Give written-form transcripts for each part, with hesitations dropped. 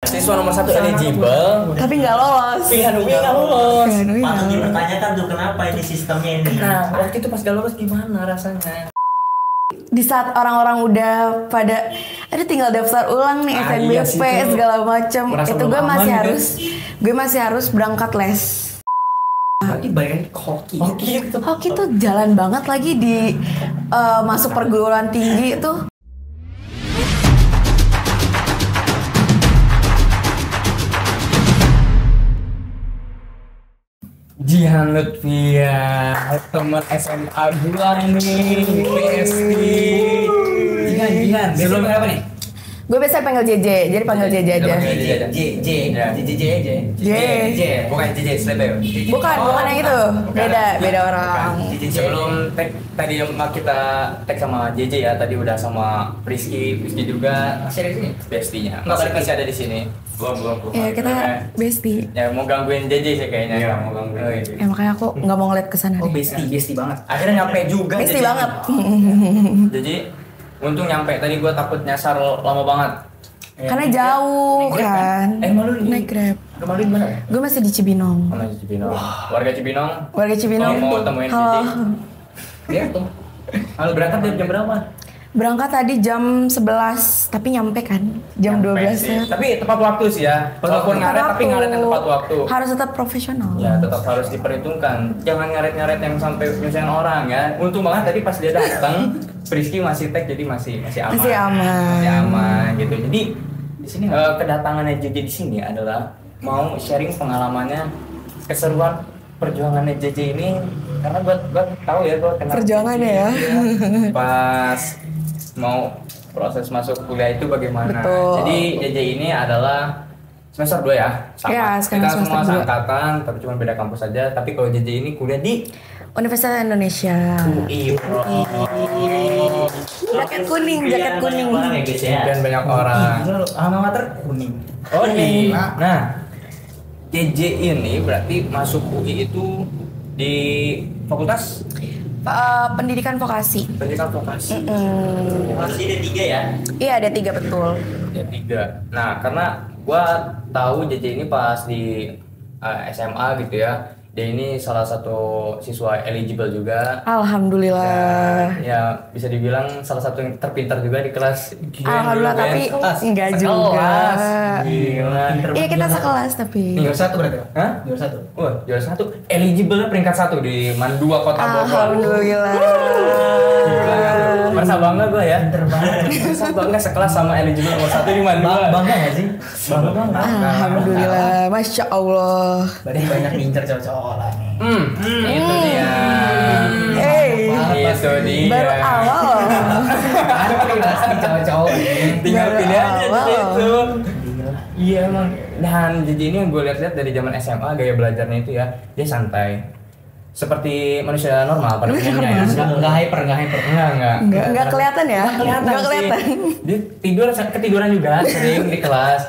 Siswa nomor 1 eligible. Tapi nggak lolos. Pilihan UI nggak lolos. Pilihan UI Patut nggak lolos. dipertanyakan tuh kenapa ini sistemnya ini. Nah, waktu itu pas gak lolos gimana rasanya? Di saat orang-orang udah pada tinggal daftar ulang nih Ah, SNBP iya sih, itu. segala macam, Merasa itu belum gue aman masih gitu. harus berangkat les. Berarti bayangin hoki. Hoki itu. Hoki tuh jalan banget lagi di masuk perguruan tinggi itu. Jihan Lutfia, teman SMA gua nih, Besti. Jihan. Sebelum apa nih? Gue biasa panggil JJ, jadi panggil JJ aja. J. Bukan JJ Slebe. Bukan yang itu, beda orang. Sebelum tadi kita tag sama JJ ya, tadi udah sama Rizky juga. Masih ada di sini? Bestinya. Masih ada di sini. Belum. Ya kita bestie. Ya mau gangguin JJ sih kayaknya. Iya, mau gangguin. Oh, iya. Ya makanya aku nggak mau ngeliat kesana Oh, deh. bestie banget. Akhirnya nyampe juga. Bestie JJ. banget. Jadi untung nyampe. Tadi gua takut nyasar lama banget. Karena jauh Naik Grab kan. malu nih. Naik Grab. Kemarin mana? Gue masih di Cibinong. Mana di Cibinong? Warga Cibinong. Warga Cibinong. Mau temuin Halo. JJ. Dia tuh. Halo, berangkat dari jam berapa? Berangkat tadi jam 11, tapi nyampe kan jam Nyampe 12 sih. ya. Tapi tepat waktu sih ya. Walaupun ngaret tapi ngaret yang tepat waktu. Harus tetap profesional. Ya tetap harus diperhitungkan. Jangan ngaret-ngaret yang sampai nyusahin orang ya. Untung banget tadi pas dia datang, Rizky masih tag jadi masih aman. Masih aman. Masih aman gitu. Jadi di sini kedatangannya JJ di sini adalah mau sharing pengalamannya, keseruan perjuangannya JJ ini karena gua tahu ya gua kenal Perjuangannya JJ, ya. Pas mau proses masuk kuliah itu bagaimana. Betul. Jadi JJ ini adalah semester 2 ya? Sama. Iya, sekarang Kita semester semua 2. seangkatan, tapi cuma beda kampus saja. Tapi kalau JJ ini kuliah di Universitas Indonesia. UI, bro. Jaket kuning. Orang ya guys ya. Dan banyak orang. Alma mater kuning. Oh nih. Nah, JJ ini berarti masuk UI itu di fakultas Pendidikan vokasi. pendidikan vokasi. Masih ada 3 ya. Iya ada 3 betul. Ya 3. Nah, karena gua tahu JJ ini pas di SMA gitu ya. Dia ini salah satu siswa eligible juga. Alhamdulillah. Ya bisa dibilang salah satu yang terpintar juga di kelas. Alhamdulillah, Gila, tapi Ben. enggak Sekelas. juga. Gila. Iya kita sekelas tapi. Juara 1 berarti. Hah? Juara 1. Wah, juara 1. Eligible peringkat 1 di Man 2 Kota Bogor. Alhamdulillah. Gila, merasa bangga gue ya. Pinter banget. Merasa bangga sekelas sama eligible nomor 1 di Man 2. Bangga nggak sih? Bangga banget. Alhamdulillah, masya Allah. Berarti banyak ngincer cowok-cowok lah nih. Itu dia. Itu dia. Baru awal. Ada nih pasti cowok-cowok. Tinggal Baru pilih aja awal. dari itu. Iya emang. Dan jadi ini yang gue lihat-lihat dari zaman SMA gaya belajarnya itu ya, dia santai. Seperti manusia normal pada umumnya ya. Nggak hyper. Enggak kelihatan ya? Enggak kelihatan. Sih. Dia ketiduran juga sering di kelas.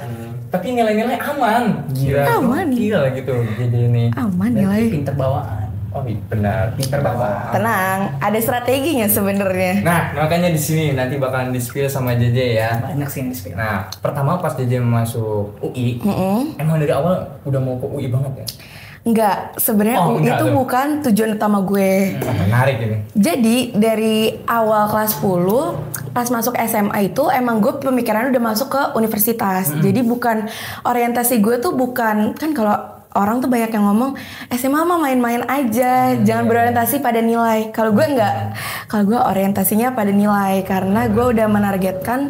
Tapi nilai-nilai aman. Gila. Aman. Gila gitu jadi ini. Aman Berarti nilai. pinter bawaan. Oh iya, benar. Pinter bawaan. Tenang, ada strateginya sebenarnya. Nah, makanya di sini nanti bakalan di-spill sama JJ ya. Banyak sih yang di-spill. Nah, pertama pas JJ masuk UI, emang dari awal udah mau ke UI banget ya? Enggak, sebenarnya Oh, UI enggak itu tuh. bukan tujuan utama gue. Menarik ini. Jadi dari awal kelas 10 pas masuk SMA itu emang gue pemikirannya udah masuk ke universitas. Jadi bukan orientasi gue tuh bukan kan kalau orang tuh banyak yang ngomong SMA mah main-main aja, jangan berorientasi pada nilai. Kalau gue enggak. Kalau gue orientasinya pada nilai karena gue udah menargetkan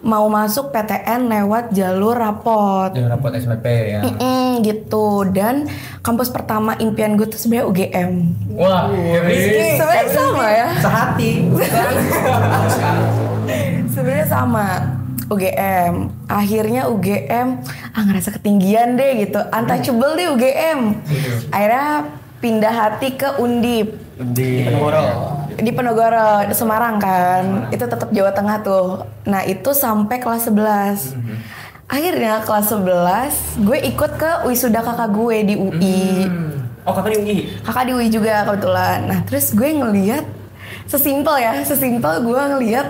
mau masuk PTN lewat jalur rapot. Jangan rapot SBP ya. Gitu. Dan kampus pertama impian gue tuh sebenarnya UGM. Wah, Sebenarnya sama ya. Sehati. Sebenarnya sama UGM. Akhirnya UGM ngerasa ketinggian deh gitu. Untouchable deh UGM. Akhirnya pindah hati ke Undip di di Penogoro, Semarang kan. Itu tetap Jawa Tengah tuh. Nah, itu sampai kelas 11. Akhirnya kelas 11 gue ikut ke wisuda kakak gue di UI. Oh, kakak di UI. Kakak di UI juga kebetulan. Nah terus gue ngeliat sesimpel gue ngeliat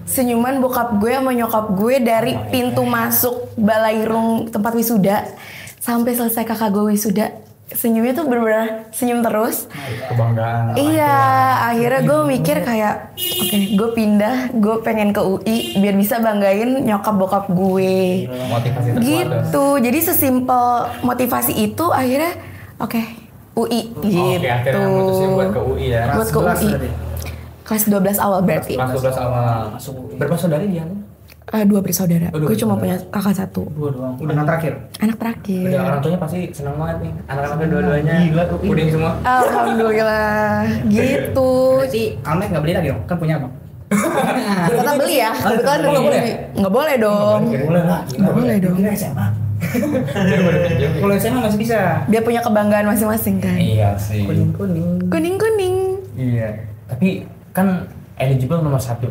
senyuman bokap gue sama nyokap gue dari pintu masuk Balairung tempat wisuda sampai selesai kakak gue wisuda. Senyumnya tuh bener-bener senyum terus. Kebanggaan. Iya, akhirnya gue mikir kayak oke, gue pindah, gue pengen ke UI biar bisa banggain nyokap bokap gue. Motivasi terkuat. Gitu, jadi sesimpel motivasi itu akhirnya oke, UI gitu. Oke, akhirnya mutusin buat ke UI ya. Buat ke UI. Kelas 12 awal berarti. Kelas 12 awal. Berapa saudara dia? 2 bersaudara. Oh, dua Gue cuma punya bersaudara. kakak 1. Dua doang. Udah anak terakhir. Anak terakhir. Udah orang tuanya pasti senang banget nih. Anak-anaknya dua-duanya. Gila, UI. Puding semua. Alhamdulillah. Gitu. Berarti Almet nggak beli lagi dong? Kan punya abang. Tetap beli ya. Kebetulan Nggak nggak boleh? boleh. Nggak boleh dong. Boleh lah. Nggak boleh dong. Kira SMA. Kalau SMA masih bisa. Dia punya kebanggaan masing-masing kan. Iya sih. Kuning. Kuning-kuning. Iya. Tapi kan eligible nomor 1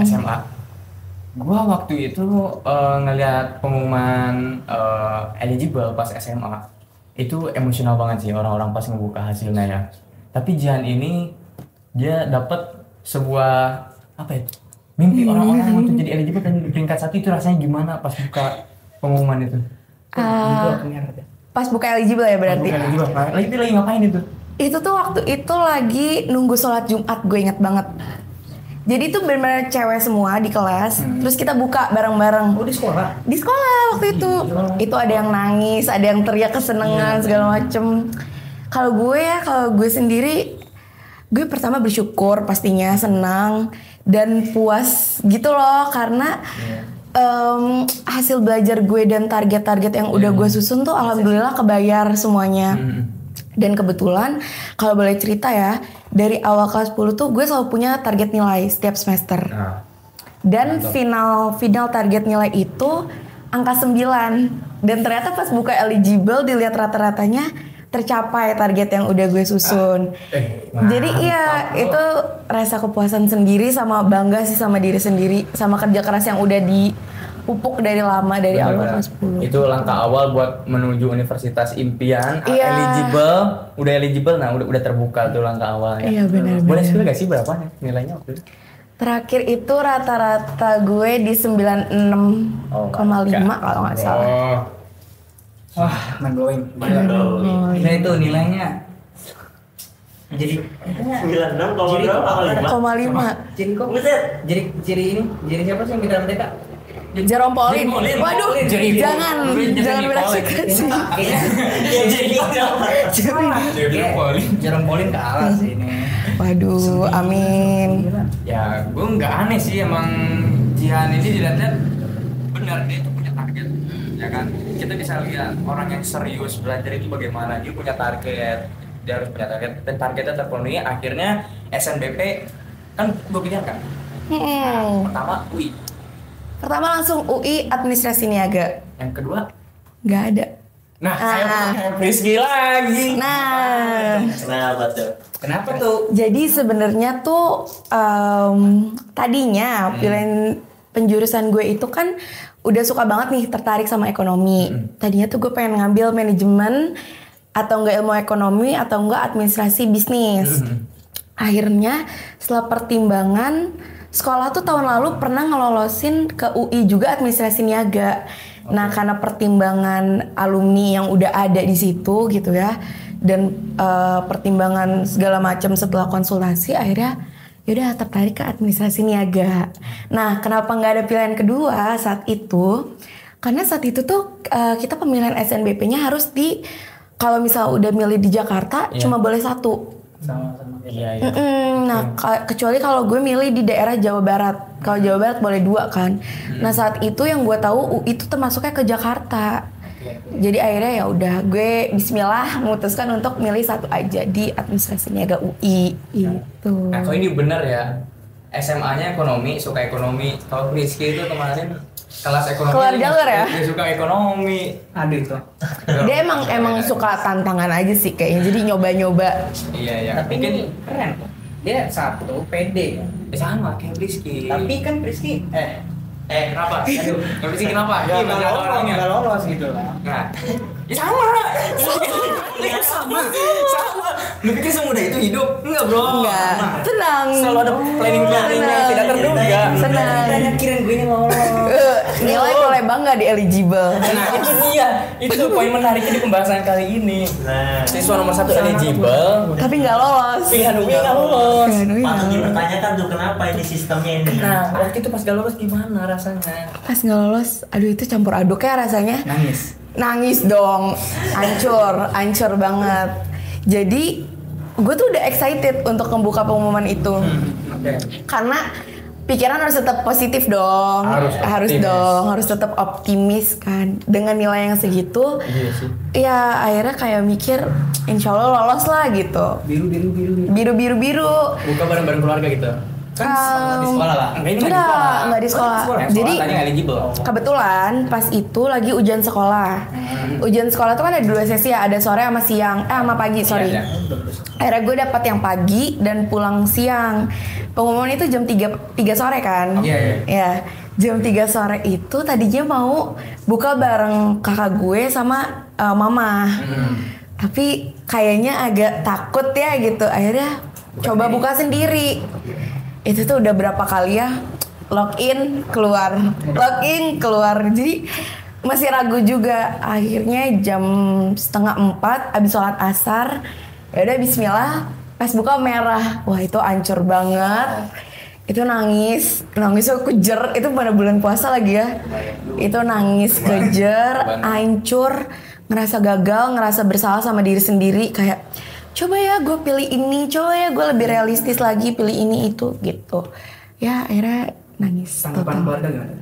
SMA. Gua waktu itu ngelihat pengumuman eligible pas SMA itu emosional banget sih orang-orang pas ngebuka hasilnya ya. Tapi Jihan ini dia dapat sebuah apa ya? Mimpi orang-orang untuk jadi eligible dan di peringkat 1 itu rasanya gimana pas buka pengumuman itu? Pas buka eligible ya berarti. Bukan eligible. Lagi ngapain itu? Itu tuh waktu itu lagi nunggu sholat Jumat, gue inget banget. Jadi itu benar-benar cewek semua di kelas, terus kita buka bareng-bareng. Oh di sekolah? Di sekolah waktu itu. Itu ada yang nangis, ada yang teriak kesenangan segala macem. Kalau gue sendiri, gue pertama bersyukur pastinya, senang dan puas gitu loh karena hasil belajar gue dan target-target yang udah gue susun tuh alhamdulillah kebayar semuanya. Dan kebetulan kalau boleh cerita ya, dari awal kelas 10 tuh gue selalu punya target nilai setiap semester. Dan final target nilai itu angka 9. Dan ternyata pas buka eligible dilihat rata-ratanya tercapai target yang udah gue susun. Jadi iya itu rasa kepuasan sendiri sama bangga sih sama diri sendiri, sama kerja keras yang udah dipupuk dari lama dari awal kelas 10. Itu langkah awal buat menuju universitas impian. Iya. Udah eligible, nah udah terbuka tuh langkah awalnya. Iya, benar. Boleh spill gak sih berapa nilainya waktu itu? Terakhir itu rata-rata gue di 96,5 kalau nggak salah. Wah, mind blowing. Mind Nah itu nilainya. Jadi 96,5. Jadi kok? Buset. Jadi ini? Jadi siapa sih yang minta MTK? Jerome Pauline. Waduh, Jadi- jangan jadi beraksikan sih. Kayaknya Jerome Pauline kalah sih ini. Waduh, amin. Ya, gue nggak aneh sih emang Jihan ini dilihat-lihat benar dia itu punya target, ya kan? Kita bisa lihat orang yang serius belajar itu bagaimana, dia punya target, dia harus punya target dan targetnya terpenuhi. Akhirnya SNBP kan gue pilihan kan. Pertama UI, Pertama langsung UI Administrasi Niaga. yang kedua, Nggak ada. nah saya punya Rizky lagi. Nah, Kenapa tuh? Kenapa tuh? jadi sebenarnya tuh tadinya pilihan penjurusan gue itu kan udah suka banget nih tertarik sama ekonomi. Tadinya tuh gue pengen ngambil manajemen atau enggak ilmu ekonomi atau enggak administrasi bisnis. Akhirnya setelah pertimbangan sekolah tuh tahun lalu pernah ngelolosin ke UI juga administrasi niaga. Nah karena pertimbangan alumni yang udah ada di situ gitu ya, dan pertimbangan segala macam setelah konsultasi akhirnya yaudah tertarik ke administrasi niaga. Nah kenapa nggak ada pilihan kedua saat itu? Karena saat itu tuh kita pemilihan SNBP-nya harus kalau misal udah milih di Jakarta cuma boleh 1. Sama-sama. Iya. Nah kecuali kalau gue milih di daerah Jawa Barat. Kalau Jawa Barat boleh 2 kan. Nah saat itu yang gue tahu UI itu termasuknya ke Jakarta. Jadi akhirnya ya udah gue Bismillah memutuskan untuk milih 1 aja di administrasi niaga UI gitu. Nah, kalau ini bener ya, SMA-nya ekonomi, suka ekonomi. Kalau Rizky itu kemarin kelas ekonomi. Keluar jalur ya? Dia suka ekonomi. Ada itu. Dia emang suka tantangan aja sih kayaknya. Jadi nyoba-nyoba. Iya ya. Tapi ini keren. Dia 1 pede. Sama kayak Rizky. Tapi kan Rizky kenapa? Aduh, Rizky kenapa? Iya, masih ada orangnya. Nggak lolos gitu lah. Nah, ya sama. Sama. Lu pikir semudah itu hidup? Enggak bro. Enggak, tenang. Selalu ada planning yang tidak terduga. Senang. Banyak kirain gue ini lolos. Nilai boleh bangga di eligible. Nah itu dia, itu poin menariknya di pembahasan kali ini. Nah, Siswa nomor 1 eligible, Tapi nggak lolos. pilihan UI nggak lolos. Pilihan UI nggak patut lolos. dipertanyakan tuh kenapa ini sistemnya ini. Nah waktu itu pas gak lolos gimana rasanya? Pas nggak lolos, aduh itu campur aduk ya rasanya. Nangis. Nangis dong, hancur banget. Jadi gue tuh udah excited untuk membuka pengumuman itu, Oke. karena pikiran harus tetap positif dong, Harus optimis. dong, harus tetap optimis kan. Dengan nilai yang segitu, Iya sih. ya akhirnya kayak mikir, insya Allah lolos lah gitu. Biru. Buka bareng-bareng keluarga gitu. Kan di sekolah lah. Enggak, ini Enggak di sekolah. Jadi Jadi tadi nggak eligible. kebetulan pas itu lagi ujian sekolah. Ujian sekolah tuh kan ada 2 sesi ya, ada sore sama siang, sama pagi, sorry. Iya. Akhirnya gue dapat yang pagi dan pulang siang. Pengumuman itu jam 3 sore kan? Iya. Ya, jam 3 sore itu tadinya mau buka bareng kakak gue sama mama. Tapi kayaknya agak takut ya gitu. Akhirnya coba buka sendiri. Itu tuh udah berapa kali ya login keluar. Jadi masih ragu juga. Akhirnya jam 3:30 abis sholat asar, ya udah bismillah, pas buka merah. Wah itu hancur banget. Itu nangis kejer. Itu pada bulan puasa lagi ya. Itu nangis kejer, hancur, ngerasa gagal, ngerasa bersalah sama diri sendiri. Kayak coba ya gue pilih ini, coba ya gue lebih realistis lagi pilih ini itu gitu. Ya akhirnya nangis. Tanggapan keluarga gimana?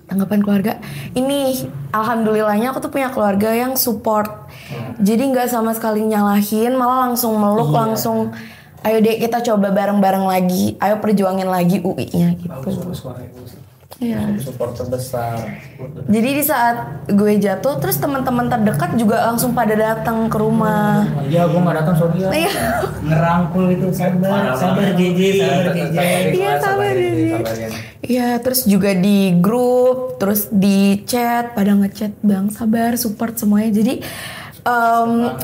Tanggapan keluarga, ini alhamdulillahnya aku tuh punya keluarga yang support. Jadi nggak sama sekali nyalahin, malah langsung meluk, langsung ayo deh kita coba bareng-bareng lagi, ayo perjuangin lagi UI-nya gitu. Bagus suara itu sih. Iya. Support terbesar. Jadi di saat gue jatuh, terus teman-teman terdekat juga langsung pada datang ke rumah. Iya, gua nggak datang sorry ya. Iya. Ngerangkul itu sabar GJ. Iya, sabar, Dede. Iya, terus juga di grup, terus di chat, pada ngechat, Bang, sabar, support semuanya. Jadi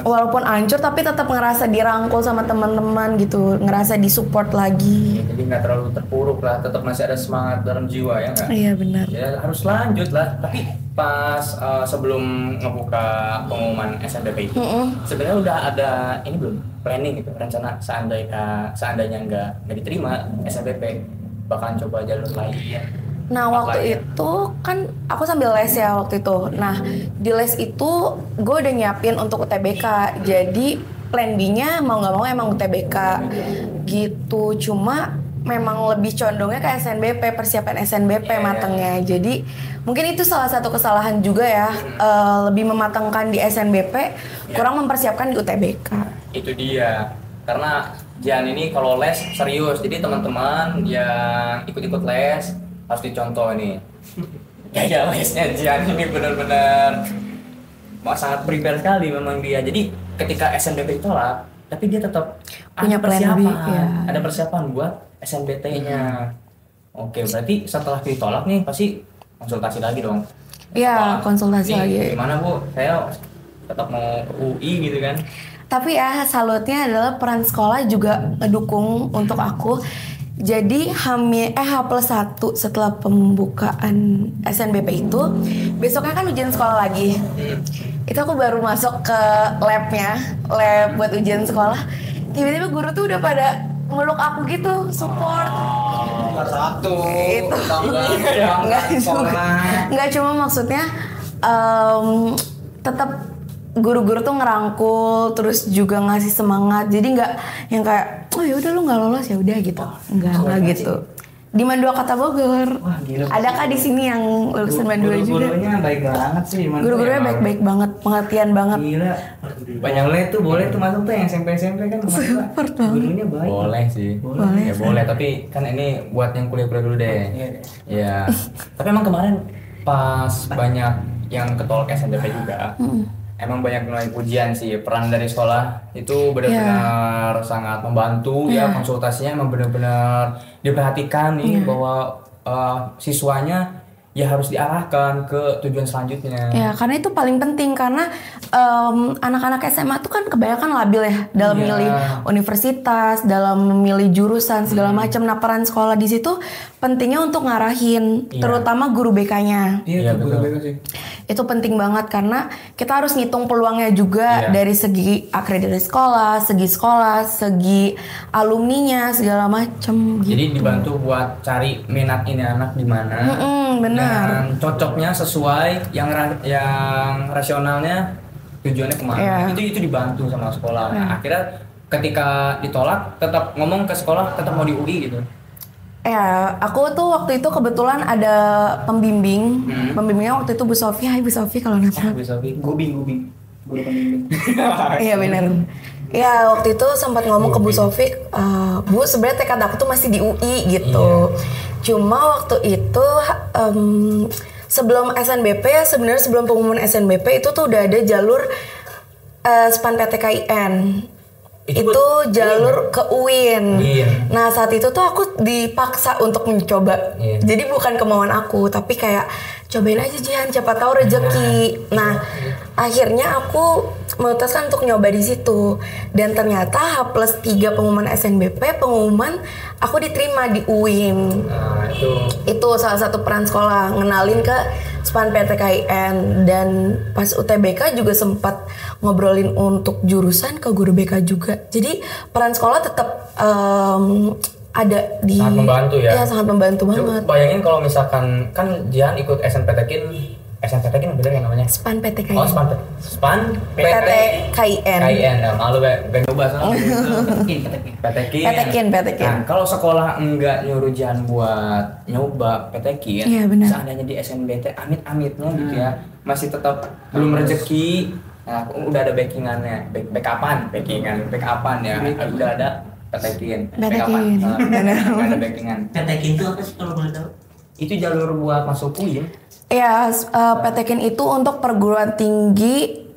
walaupun hancur tapi tetap ngerasa dirangkul sama teman-teman gitu, ngerasa disupport lagi. Jadi nggak terlalu terpuruk lah, tetap masih ada semangat dalam jiwa ya nggak? Iya benar. Ya harus lanjut lah. Tapi pas sebelum ngebuka pengumuman SNBP itu, sebenarnya udah ada ini belum planning gitu, rencana seandainya nggak diterima SNBP bakalan coba jalur lain. Nah waktu itu kan aku sambil les ya waktu itu. Nah di les itu gue udah nyiapin untuk UTBK. Jadi plan B-nya mau nggak mau emang UTBK gitu. Cuma memang lebih condongnya ke SNBP, persiapan SNBP matangnya. Jadi mungkin itu salah satu kesalahan juga ya, lebih mematangkan di SNBP, kurang mempersiapkan di UTBK. Itu dia. Karena Jian ini kalau les serius. Jadi teman-teman yang ikut-ikut les harus dicontoh nih. Gaya lesnya Jian ini benar-benar sangat prepare sekali memang dia. Jadi ketika SNBP ditolak, tapi dia tetap Punya ada plan B, persiapan, ya. ada persiapan buat SNBT-nya. Oke, berarti setelah ditolak nih pasti konsultasi lagi dong. Iya, Wah, konsultasi nih, lagi. Gimana Bu? Saya tetap mau ke UI gitu kan. Tapi ya salutnya adalah peran sekolah juga ngedukung untuk aku. Jadi H+1 setelah pembukaan SNBP itu, besoknya kan ujian sekolah lagi. Itu aku baru masuk ke labnya, lab buat ujian sekolah. Tiba-tiba guru tuh udah pada meluk aku gitu, support. Itu nggak cuma maksudnya tetap guru-guru tuh ngerangkul, terus juga ngasih semangat. Jadi nggak yang kayak oh ya udah lu nggak lolos ya udah gitu, nggak gitu. Di Mandua Kota Bogor. Wah, gila. Adakah di sini yang lulusan Mandua juga? Guru-gurunya baik banget sih. Guru-gurunya baik-baik banget, pengertian banget. Gila. Boleh tuh masuk tuh yang SMP kan. Support banget. Gurunya baik. Boleh sih. Boleh. Ya boleh, tapi kan ini buat yang kuliah-kuliah dulu deh. Iya. Ya. Tapi emang kemarin pas banyak yang ketolak SNBP juga. Emang banyak nilai pujian sih, peran dari sekolah itu benar-benar sangat membantu ya, konsultasinya emang benar-benar diperhatikan nih bahwa siswanya ya harus diarahkan ke tujuan selanjutnya. Ya, karena itu paling penting karena anak-anak SMA tuh kan kebanyakan labil ya dalam milih universitas, dalam memilih jurusan segala macam. Nah, peran sekolah di situ pentingnya untuk ngarahin, terutama guru BK-nya. Iya, betul. Sih. Itu penting banget karena kita harus ngitung peluangnya juga dari segi akreditasi sekolah, segi alumninya segala macam. Gitu. Jadi dibantu buat cari minat ini anak di mana. Benar. Dan cocoknya sesuai yang rasionalnya tujuannya kemana. Itu dibantu sama sekolah. Nah, akhirnya ketika ditolak tetap ngomong ke sekolah tetap mau di UI gitu. Ya, aku tuh waktu itu kebetulan ada pembimbing. Pembimbingnya waktu itu Bu Sofi. Hai Bu Sofi kalau nggak Bu Sofi. Gubing. Guru pembimbing. Iya benar. Ya waktu itu sempat ngomong ke Bu Sofi, Bu sebenarnya tekad aku tuh masih di UI gitu. Cuma waktu itu sebelum SNBP sebenarnya sebelum pengumuman SNBP itu tuh udah ada jalur SPAN PTKIN. Itu jalur ke UIN. Nah saat itu tuh aku dipaksa untuk mencoba. Jadi bukan kemauan aku, tapi kayak cobain aja Jihan, siapa tahu rezeki. Nah akhirnya aku memutuskan untuk nyoba di situ. Dan ternyata H+3 pengumuman SNBP, pengumuman aku diterima di UIN. Nah, itu salah satu peran sekolah ngenalin ke SPAN PTKIN. Dan pas UTBK juga sempat ngobrolin untuk jurusan ke guru BK juga. Jadi peran sekolah tetap ada di sangat membantu ya. Iya, sangat membantu banget. Bayangin kalau misalkan kan Jihan ikut SNPTKIN bener yang namanya? SPAN PTKIN. Oh, SPAN PTKIN. Nah, malu gak nyoba sama PTKIN. Nah, kalau sekolah enggak nyuruh Jihan buat nyoba PTKIN, seandainya di SNBT amit-amitnya gitu ya, masih tetap belum rezeki. Nah, udah ada backingannya, backupan ya, udah ada PTKIN. Ada backingan. PTKIN itu apa sih kalau boleh tahu? Itu jalur buat masuk UIN. Ya, PTKIN itu untuk perguruan tinggi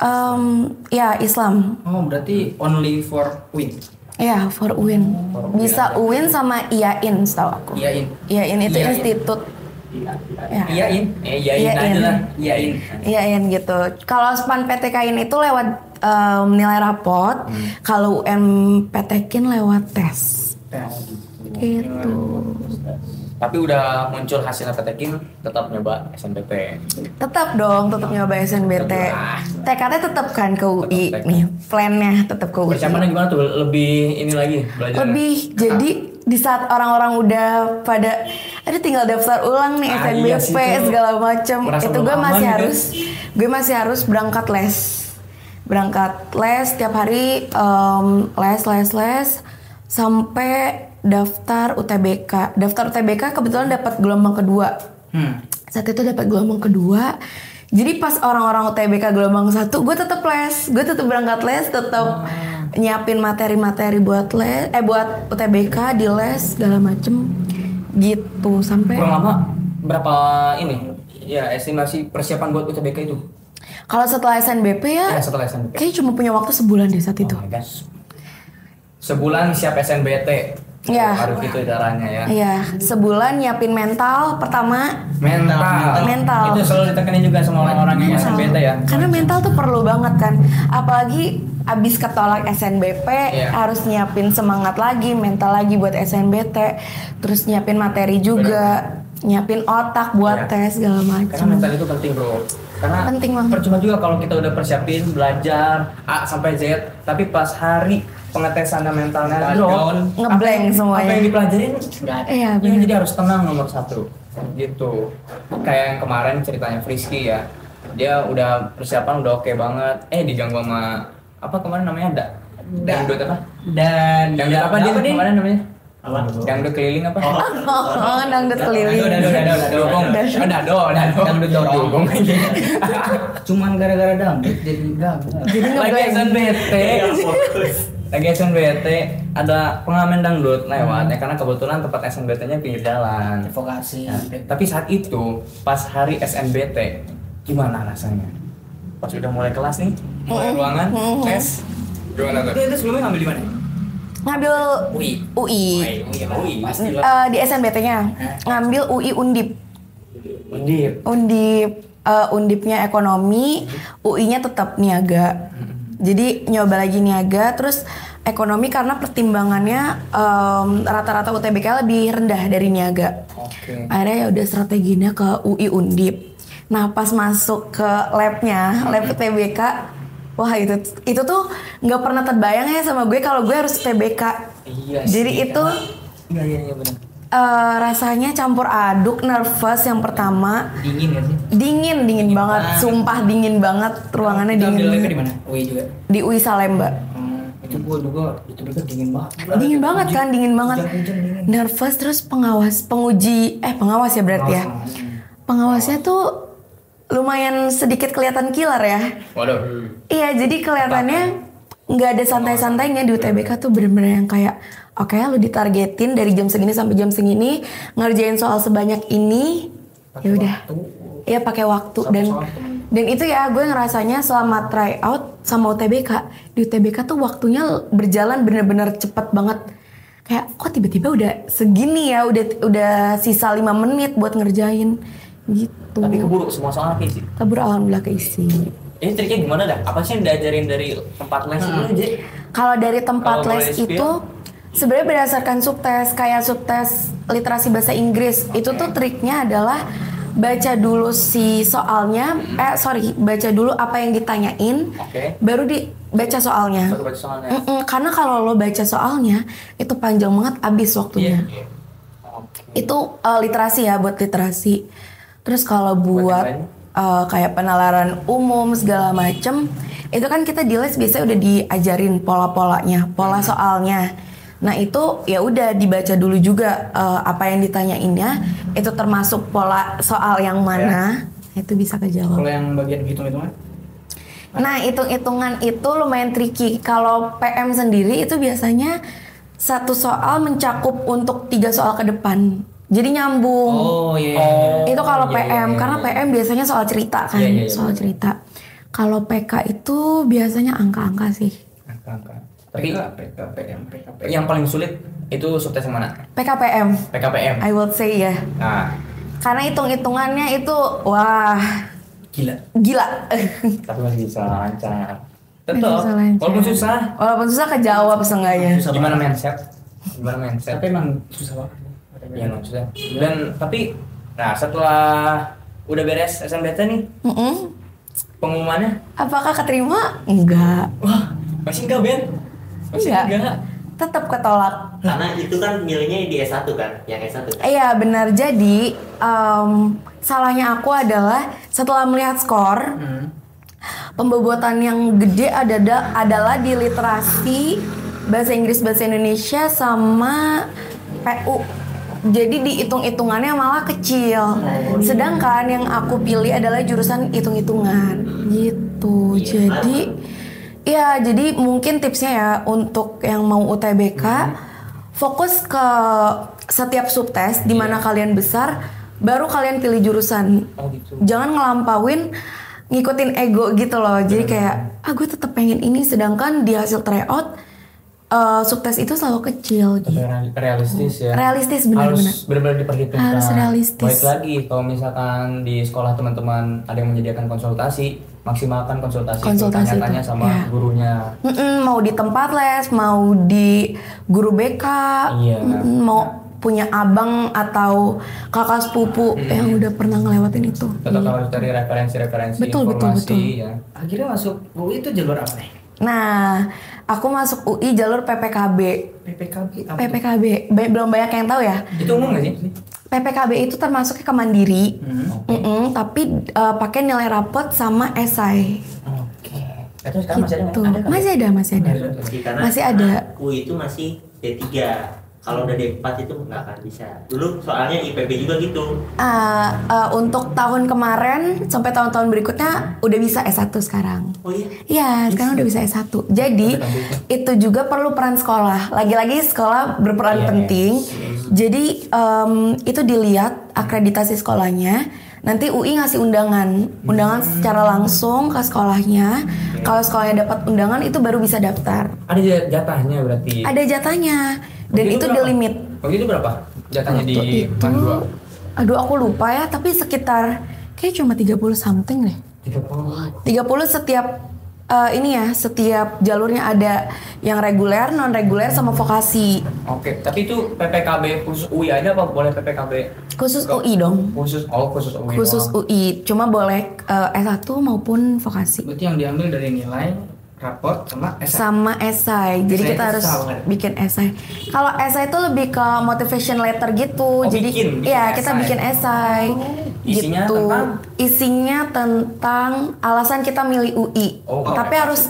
ya Islam. Oh, berarti only for UIN. Ya, for UIN. Bisa UIN sama IAIN setahu aku. IAIN itu institut. IAIN gitu. Kalau SPAN PTKIN itu lewat nilai rapot, kalau UMPTKIN lewat tes. Gitu. Tapi udah muncul hasilnya PTKIN, tetap nyoba SNBT. Tetap dong, tetap nyoba SNBT. TKT tetap kan ke UI nih, plannya tetap ke UI. Persiapannya gimana tuh? Lebih ini lagi belajar. Lebih, jadi di saat orang-orang udah pada tinggal daftar ulang nih SNBP segala macam, itu gue masih harus berangkat les tiap hari, les sampai daftar UTBK. Daftar UTBK kebetulan dapat gelombang kedua. Saat itu dapat gelombang kedua. Jadi pas orang-orang UTBK gelombang 1, gue tetap berangkat les, tetap nyiapin materi-materi buat buat UTBK di les segala macem gitu sampai. Kurang lama berapa ini? Ya estimasi persiapan buat UTBK itu? Kalau setelah SNBP setelah SNBP. Kayaknya cuma punya waktu sebulan deh saat itu. Sebulan siap SNBT. Ya. Harus itu caranya ya. Iya, sebulan nyiapin mental pertama. Mental. Itu selalu ditekenin juga sama orang-orang yang SNBT ya. Karena mental tuh perlu banget kan. Apalagi abis ketolak SNBP harus nyiapin semangat lagi, mental lagi buat SNBT. Terus nyiapin materi juga, nyiapin otak buat tes segala macam. Karena mental itu penting, Bro. Karena penting banget. Percuma juga kalau kita udah persiapin belajar A sampai Z, tapi pas hari pengetesan mentalnya down, ngeblank semuanya. Apa yang dipelajarin nggak ada. Iya, Ya, jadi harus tenang nomor 1 gitu. Kayak yang kemarin ceritanya Frisky ya, dia udah persiapan udah oke banget. Diganggu sama apa kemarin namanya dangdut apa? Dangdut apa dia kemarin namanya? Dangdut keliling apa? Oh, dangdut keliling. Dangdut dogong. Cuman gara-gara dangdut jadi gagal. Lagi SNBT ada pengamen dangdut lewat ya, karena kebetulan tempat SNBT-nya pinggir jalan. Vokasi. Tapi saat itu pas hari SNBT gimana rasanya? Pas udah mulai kelas nih, mulai ruangan, tes. Gimana tuh? Itu sebelumnya ngambil di mana? Ngambil UI. Pasti Di SNBT-nya ngambil UI Undip. Undipnya ekonomi, UI-nya tetap niaga. Jadi nyoba lagi niaga, terus ekonomi karena pertimbangannya rata-rata UTBK lebih rendah dari niaga. Akhirnya ya udah strateginya ke UI Undip. Nah pas masuk ke labnya, lab UTBK, wah itu tuh nggak pernah terbayang ya sama gue kalau gue harus UTBK. Iya Jadi sih, itu Iya benar. rasanya campur aduk, nervous yang pertama. Dingin kan sih? Dingin banget, sumpah dingin banget, ruangannya Kita dingin ambil banget. di mana? UI juga. Di UI Salemba. Itu gua juga itu dingin banget. Dingin banget kan, dingin banget. Hujan dingin. Nervous, terus pengawas ya berarti ya. Pengawasnya tuh lumayan sedikit kelihatan killer ya. Waduh. Iya, jadi kelihatannya nggak ada santai-santainya di UTBK tuh bener-bener yang kayak oke, lu ditargetin dari jam segini sampai jam segini ngerjain soal sebanyak ini. Ya udah. Iya pakai waktu dan itu ya gue ngerasanya selama try out sama UTBK di UTBK tuh waktunya berjalan bener-bener cepet banget. Kayak kok tiba-tiba udah segini ya, udah sisa 5 menit buat ngerjain gitu. Tapi keburu semua soal keisi. Keburu alhamdulillah keisi. Ini triknya gimana dah? Apa sih yang diajarin dari tempat les itu aja? Kalau dari tempat Kalau les boleh di-spill? itu sebenarnya berdasarkan subtes, kayak subtes literasi bahasa Inggris. Itu tuh triknya adalah baca dulu si soalnya, baca dulu apa yang ditanyain, baru dibaca soalnya. Baru baca soalnya. Karena kalau lo baca soalnya itu panjang banget, abis waktunya. Itu literasi ya, buat literasi. Terus kalau buat kayak penalaran umum segala macem, itu kan kita di les biasanya udah diajarin pola-polanya, pola soalnya. Nah itu ya udah dibaca dulu juga apa yang ditanyainnya, itu termasuk pola soal yang mana, itu bisa kejawab. Kalau yang bagian hitung-hitungan? Nah hitung-hitungan itu lumayan tricky. Kalau PM sendiri itu biasanya satu soal mencakup untuk 3 soal ke depan. Jadi nyambung. Itu kalau PM, karena PM biasanya soal cerita kan, soal cerita. Kalau PK itu biasanya angka-angka sih. Angka-angka. Tapi PK, PM. Yang paling sulit itu subtes yang mana? PKPM. PKPM. I will say ya. Nah, karena hitung-hitungannya itu wah gila. tapi masih bisa lancar. Masih Tetap. bisa lancar. Walaupun susah kejawab seenggaknya. Gimana mindset? Tapi emang susah banget. Iya, emang susah. Dan tapi, nah setelah udah beres SNBT nih, pengumumannya? Apakah keterima? Enggak. Wah, masih enggak Ben? Masih enggak. Tetap ketolak. Karena itu kan milihnya di S1 kan, yang S1 kan? Iya benar. Jadi salahnya aku adalah setelah melihat skor, pembobotan yang gede adalah di literasi bahasa Inggris bahasa Indonesia sama PU. Jadi dihitung-hitungannya malah kecil. Sedangkan yang aku pilih adalah jurusan hitung-hitungan gitu. Jadi mungkin tipsnya ya untuk yang mau UTBK, fokus ke setiap subtes di mana kalian besar, baru kalian pilih jurusan. Jangan ngelampauin ngikutin ego gitu loh. Jadi kayak gue tetap pengen ini, sedangkan di hasil tryout subtes itu selalu kecil gitu. Realistis ya. Realistis benar-benar. Harus benar-benar diperhitungkan. Harus realistis. Baik lagi kalau misalkan di sekolah teman-teman ada yang menyediakan konsultasi, maksimalkan konsultasi tanya-tanya sama gurunya. Mau di tempat les, mau di guru BK, mau punya abang atau kakak sepupu yang udah pernah ngelewatin itu. Tetap harus cari referensi-referensi betul. ya. Akhirnya masuk UI itu jalur apa nih? Nah, aku masuk UI jalur PPKB. PPKB. Belum banyak yang tahu ya. Itu umum nggak sih? PPKB itu termasuknya ke mandiri, tapi pakai nilai rapot sama esai. Itu sekarang Gitu. masih ada? Masih ada. Masih ada. UI itu masih D3. Kalau udah D4 itu nggak akan bisa. Dulu soalnya IPB juga gitu. Untuk tahun kemarin sampai tahun-tahun berikutnya udah bisa S1 sekarang. Oh iya? Iya, sekarang udah bisa S1. Jadi itu juga perlu peran sekolah. Lagi-lagi sekolah berperan penting. Jadi itu dilihat akreditasi sekolahnya. Nanti UI ngasih undangan secara langsung ke sekolahnya. Kalau sekolahnya dapat undangan itu baru bisa daftar. Ada jatahnya berarti? Ada jatahnya. Dan itu di limit. Waktu itu berapa jatahnya di itu, PAN 2? Aduh aku lupa ya, tapi sekitar kayak cuma 30 something deh. 30 setiap ini ya, setiap jalurnya ada yang reguler, non reguler sama vokasi. Oke, tapi itu PPKB khusus UI aja apa boleh PPKB? Khusus UI dong. Khusus UI. Khusus doang. UI, cuma boleh S1 maupun vokasi. Berarti yang diambil dari nilai, raport, sama esai. Sama esai. Jadi Esai kita itu harus susah banget. bikin esai. Kalau esai itu lebih ke motivation letter gitu. Jadi bikin iya, kita esai. bikin esai. Isinya gitu. tentang? Isinya tentang alasan kita milih UI. Oh, tapi harus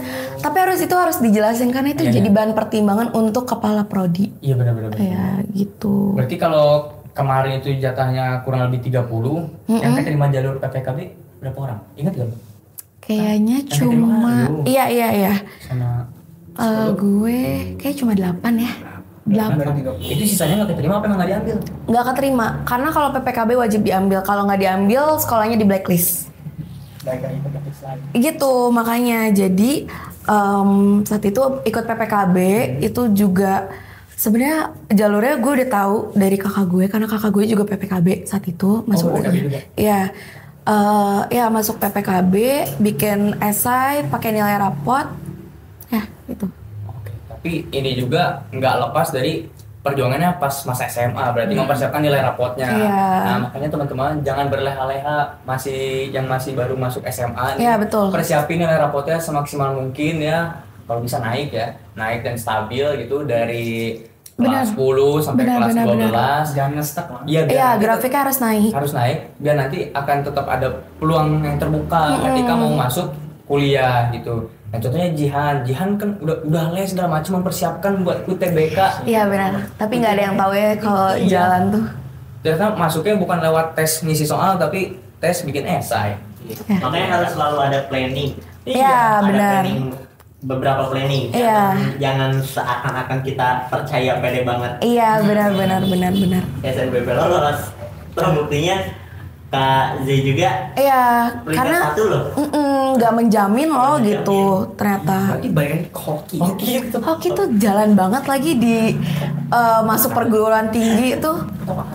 itu harus dijelasin karena itu Iya, jadi iya. bahan pertimbangan untuk kepala prodi. Iya benar-benar. Ya, gitu. Berarti kalau kemarin itu jatahnya kurang lebih 30, yang keterima jalur PPKB berapa orang? Ingat gak? Kayaknya Yang keterima cuma lu. iya. Sama Gue kayak cuma 8 ya. 8. itu sisanya nggak keterima apa emang nggak diambil? Nggak keterima karena kalau PPKB wajib diambil, kalau nggak diambil sekolahnya di blacklist Baik lagi PPKB lagi. gitu. Makanya jadi saat itu ikut PPKB itu juga sebenarnya jalurnya gue udah tahu dari kakak gue karena kakak gue juga PPKB saat itu masuk PPKB UI. juga? Iya. Ya masuk PPKB, bikin esai, pakai nilai rapot, ya gitu. Oke, tapi ini juga nggak lepas dari perjuangannya pas masa SMA, berarti mempersiapkan nilai rapotnya. Iya. Nah, makanya teman-teman jangan berleha-leha yang masih baru masuk SMA nih. Iya, betul. Persiapin nilai rapotnya semaksimal mungkin ya. Kalau bisa naik dan stabil gitu dari Benar. kelas 10 sampai Benar, kelas benar, 12. Jangan nge-stuck lah. Iya, biar Iya, nanti grafiknya harus naik. harus naik biar nanti akan tetap ada peluang yang terbuka ketika mau masuk kuliah gitu. Nah, contohnya Jihan kan udah les segala macam mempersiapkan buat UTBK. Iya benar. Tapi nggak ada yang tahu ya kalau Iya. jalan tuh. Ternyata masuknya bukan lewat tes ngisi soal tapi tes bikin esai. Makanya harus selalu ada planning. Iya, Ada benar. planning, beberapa planning. Iya. Jangan seakan-akan kita percaya pede banget. Iya benar. SNBP lolos. Terus buktinya Kak Z juga Iya, peringkat karena 1 loh. nggak menjamin loh Nggak gitu ternyata. Berarti bayangin hoki. Hoki tuh jalan banget lagi di masuk perguruan tinggi itu.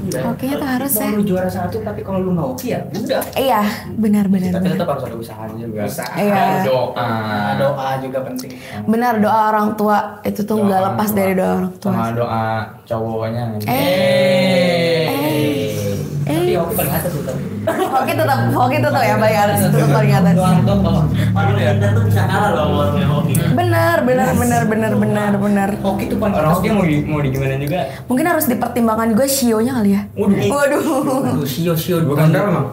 Hokinya tuh harus ya. Kalau lu juara 1 tapi kalau lu nggak hoki ya udah. Iya, benar. Tapi tetap harus ada usaha juga. Usaha. Iya. Dan doa. Doa juga penting. Benar, doa orang tua itu tuh nggak Doa lepas orang dari tua. doa orang tua. Sama doa cowoknya. Tapi hoki paling atas tuh. Hoki tetap ya paling atas, tetap paling atas. Doang kalau Orang kita tuh bisa kalah loh sama orang yang hoki. Benar. hoki tuh paling Orang atas. hoki mau di gimana juga. Mungkin harus dipertimbangkan juga Shio-nya kali ya. Waduh. Aduh, Shio Bukan berapa emang?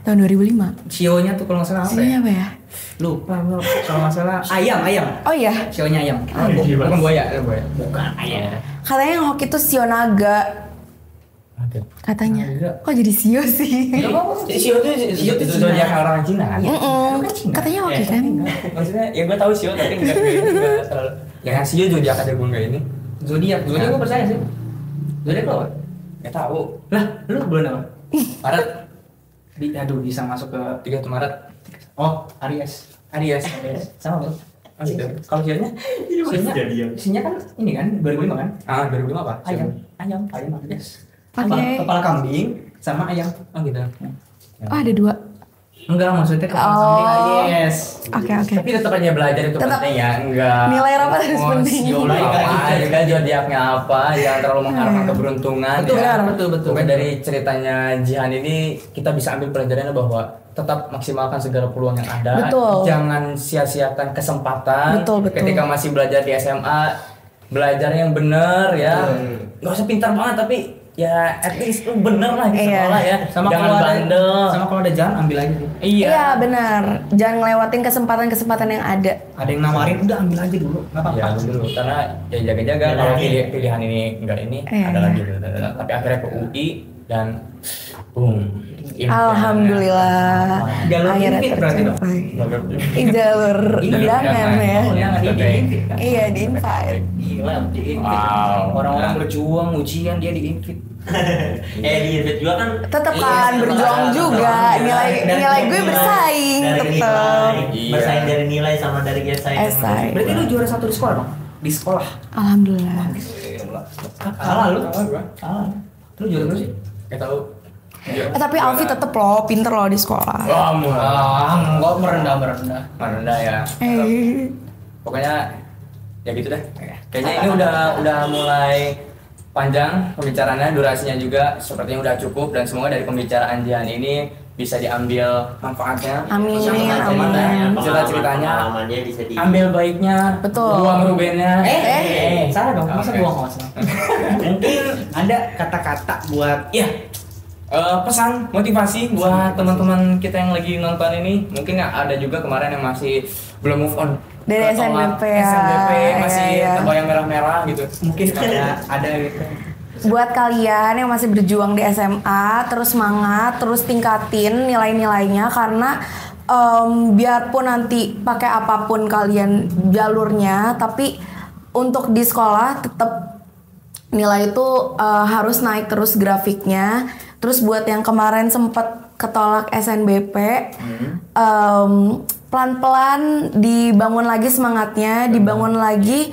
Tahun 2005. Shio-nya tuh kalau nggak salah apa ya? Shio-nya apa ya? Lupa kalau nggak salah ayam. Oh iya, Shio-nya ayam. Bukan buaya. Bukan ayam. katanya yang hoki tuh Shio Naga. Katanya. Kok jadi Shio sih? Sio itu zodiak orang Cina kan? Katanya hoki kan? Maksudnya ya gue tahu Sio tapi enggak terlalu. Ya kan Sio zodiak ada gue enggak ini. Zodiak gue percaya sih. Zodiak lo apa? Enggak tahu. Lah, lu bulan apa? Maret Aduh, bisa masuk ke 31 Maret. Oh, Aries. Aries. Sama bro. Oh, gitu. Kalau Sionya? Isinya kan ini kan 2005 kan? 2005 apa? Ayam Aries. Oke. Kepala kambing sama ayam. Oh gitu. Oh ada 2. Enggak, maksudnya kepala Oh. kambing Aries. Oke. Tapi tetap aja belajar itu Tetap. penting ya. Enggak. Nilai rapat harus Oh, penting. Sio lah apa juga zodiaknya apa, jangan terlalu mengharapkan keberuntungan. Betul, ya. betul. Pokoknya dari ceritanya Jihan ini kita bisa ambil pelajarannya bahwa tetap maksimalkan segala peluang yang ada. Betul. Jangan sia-siakan kesempatan. Betul. Ketika masih belajar di SMA, belajar yang benar ya. Nggak usah pintar banget tapi ya at least lu bener lah di Iya. sekolah ya. Sama Jangan kalau bandel. sama kalau ada jalan ambil aja sih. Iya benar. Jangan ngelewatin kesempatan-kesempatan yang ada. Ada yang nawarin udah ambil aja dulu. Enggak apa-apa. Ya dulu karena ya jaga-jaga Ya, kalau lagi. pilihan ini enggak ini Iya, ada iya. lagi tapi akhirnya ke UI dan boom. Alhamdulillah. Jalur Akhirnya invite berarti dong? tercapai. Jalur undangan ya. Undangan di invite kan? Iya di invite. Gila, di invite. Wow. Orang-orang berjuang ujian dia di invite. Di invite juga kan. Tetep Iya, kan berjuang juga. Nilai gue bersaing dari tetep. nilai. Iya. Bersaing dari nilai sama dari esai. Esai. Berarti lu juara 1 di sekolah dong? Di sekolah. Alhamdulillah. Kalah lu? Kalah gua. Kalah. Lu juara berapa sih? Gak tahu. Tapi Alfi tetep loh, pinter loh di sekolah. Wah, murah. Enggak merendah. Merendah ya. Pokoknya ya gitu deh. Kayaknya ini udah mulai panjang pembicaraannya, durasinya juga sepertinya udah cukup dan semoga dari pembicaraan Jihan ini bisa diambil manfaatnya. Amin, teman-teman ya. amin. Cerita-ceritanya Pengalamannya bisa ambil baiknya, Betul. buang rubennya. Salah dong, masa Oke. buang hoax? Mungkin ada kata-kata buat Pesan motivasi buat teman-teman kita yang lagi nonton ini. Mungkin ada juga kemarin yang masih belum move on Dari ketolak SNBP ya. SNBP masih Iya. terbayang merah-merah gitu. mungkin ada gitu. Buat kalian yang masih berjuang di SMA, terus semangat, terus tingkatin nilai-nilainya karena biarpun nanti pakai apapun kalian jalurnya, tapi untuk di sekolah tetap nilai itu harus naik terus grafiknya. Terus buat yang kemarin sempat ketolak SNBP, pelan-pelan dibangun lagi semangatnya, dibangun lagi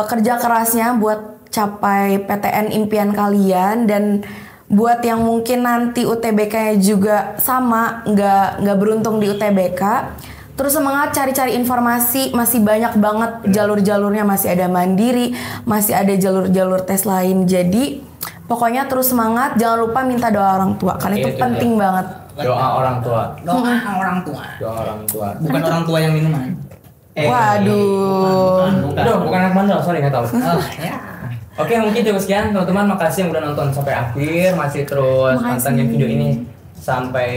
kerja kerasnya buat capai PTN impian kalian. Dan buat yang mungkin nanti UTBK-nya juga sama, nggak beruntung di UTBK, terus semangat cari-cari informasi, masih banyak banget jalur-jalurnya, masih ada mandiri, masih ada jalur-jalur tes lain. Jadi pokoknya terus semangat, jangan lupa minta doa orang tua karena itu penting banget. Doa orang tua. Doa orang tua. Doa orang tua. Bukan orang tua yang minuman. Waduh. Aduh, bukan anak bandel, sorry nggak tahu. Ya. Oke, mungkin cukup sekian teman-teman. Makasih yang udah nonton sampai akhir, masih terus Makasih. pantengin video ini sampai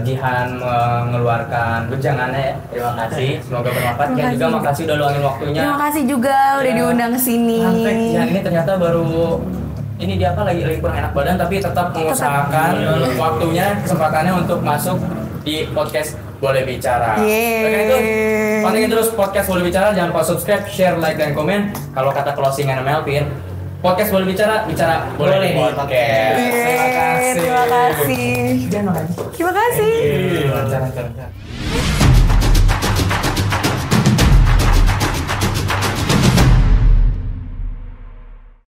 Jihan mengeluarkan wejangannya ya. Terima kasih, semoga bermanfaat. Dan juga makasih udah luangin waktunya. Terima kasih juga udah Ya. diundang ke sini. Sampai Jihan ini ternyata baru ini dia apa lagi kurang enak badan tapi tetap mengusahakan waktunya, kesempatannya untuk masuk di podcast Boleh Bicara. Yeay. Oke itu, pantengin terus podcast Boleh Bicara, jangan lupa subscribe, share, like, dan komen. Kalau kata closing and Melvin, podcast Boleh Bicara, bicara boleh di podcast. Yeay, terima kasih. Jangan makasih. Terima kasih. Lancar.